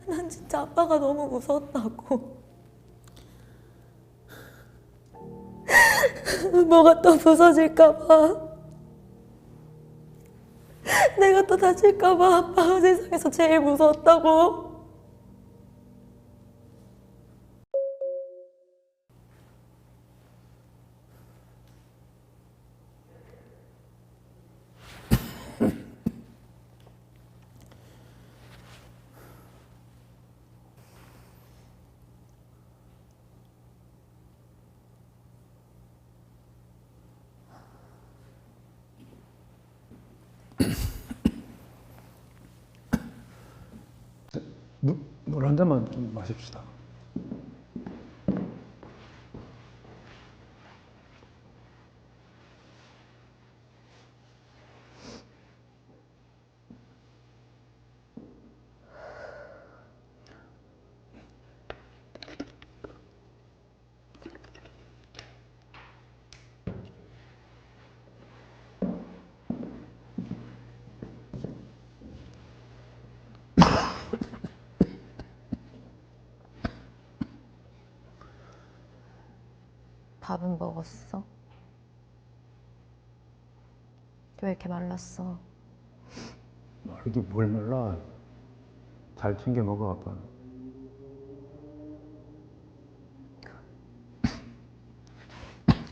난 진짜 아빠가 너무 무서웠다고. 뭐가 또 부서질까봐, 내가 또 다칠까봐 아빠가 세상에서 제일 무서웠다고. 물 한 잔만 좀 마십시다. 밥은 먹었어? 왜 이렇게 말랐어? 이게 뭘 몰라. 잘 챙겨 먹어, 아빠.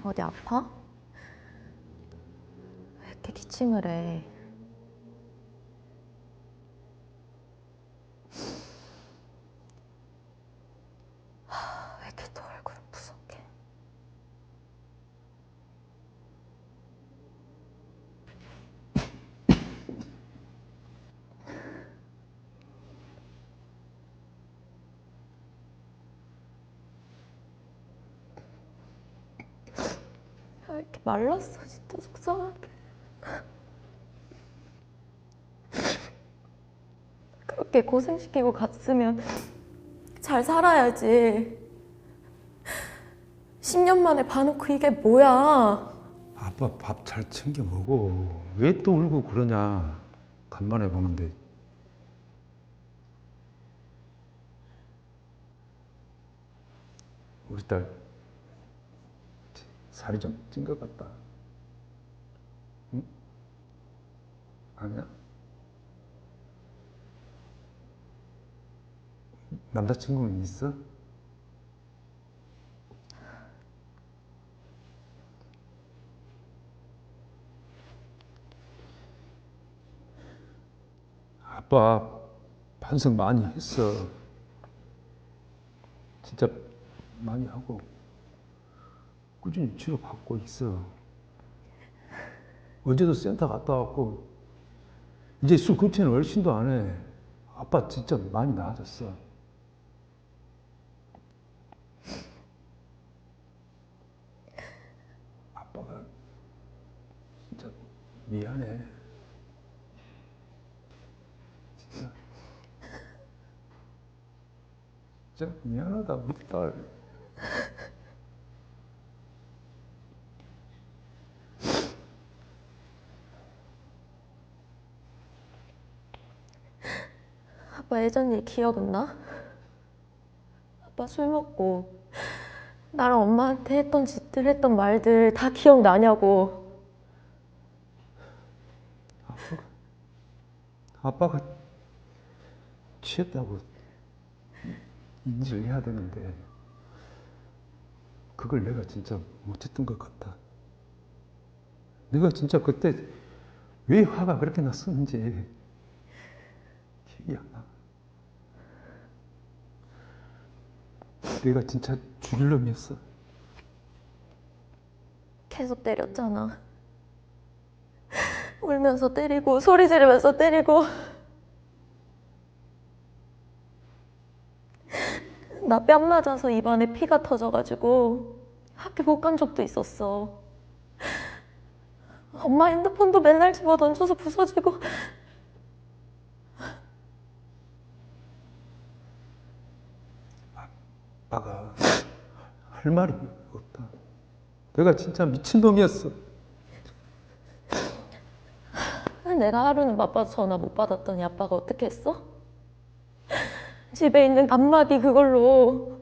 어디 아파? 왜 이렇게 기침을 해? 왜 이렇게 또 얼굴은 무섭게? 왜 이렇게 말랐어, 진짜 속상하게. 그렇게 고생시키고 갔으면 잘 살아야지. 10년 만에 봐놓고 이게 뭐야? 아빠 밥 잘 챙겨 먹어. 왜 또 울고 그러냐. 간만에 보는데. 우리 딸 살이 좀 찐 것 같다. 응? 아니야? 남자친구는 있어? 아빠 반성 많이 했어. 진짜 많이 하고 꾸준히 치료받고 있어. 어제도 센터 갔다 왔고 이제 술 급체는 얼씬도 안 해. 아빠 진짜 많이 나아졌어. 아빠가 진짜 미안해. 진짜. 진짜 미안하다, 우리 딸. 아빠 예전 일 기억은 나? 아빠 술 먹고 나랑 엄마한테 했던 짓들, 했던 말들 다 기억나냐고. 아빠가 취했다고 인지를 해야 되는데 그걸 내가 진짜 못했던 것 같다. 내가 진짜 그때 왜 화가 그렇게 났었는지 기억이 안 나. 내가 진짜 죽일 놈이었어. 계속 때렸잖아. 울면서 때리고 소리 지르면서 때리고. 나 뺨 맞아서 입안에 피가 터져가지고 학교 못 간 적도 있었어. 엄마 핸드폰도 맨날 집어 던져서 부서지고. 아빠가 할 말이 없다. 내가 진짜 미친놈이었어. 내가 하루는 바빠서 전화 못 받았더니 아빠가 어떻게 했어? 집에 있는 앞마디 그걸로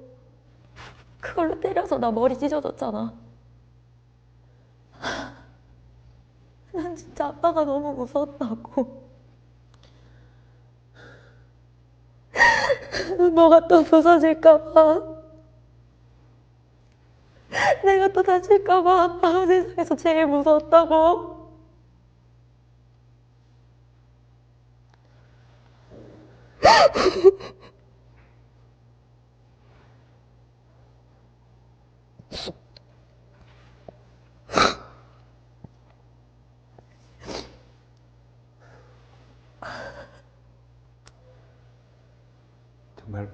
때려서 나 머리 찢어졌잖아. 난 진짜 아빠가 너무 무서웠다고. 뭐가 또 부서질까봐, 내가 또 다칠까봐 아빠가 세상에서 제일 무서웠다고. 정말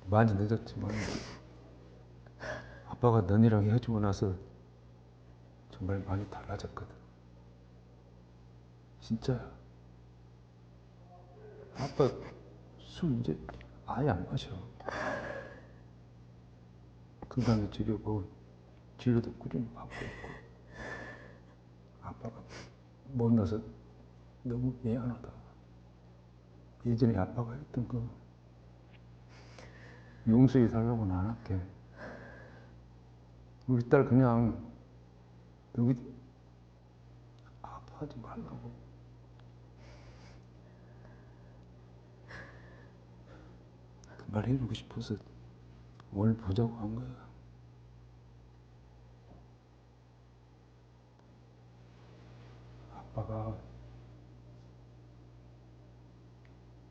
많이 늦었지만 아빠가 너희랑 헤어지고 나서 정말 많이 달라졌거든. 진짜야. 아빠 술 이제 아예 안 마셔. 건강해지려고 진료도 꾸준히 받고 있고. 아빠가 못나서 너무 미안하다. 예전에 아빠가 했던 거 용서해 달라고는 안 할게. 우리 딸 그냥 여기 아파하지 말라고. 그 말 해주고 싶어서 오늘 보자고 한 거야. 아빠가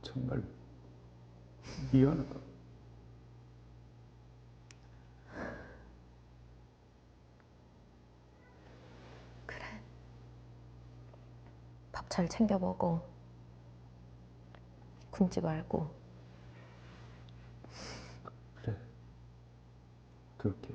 정말 미안하다. 그래. 밥 잘 챙겨 먹어. 굶지 말고. 그래. 그렇게.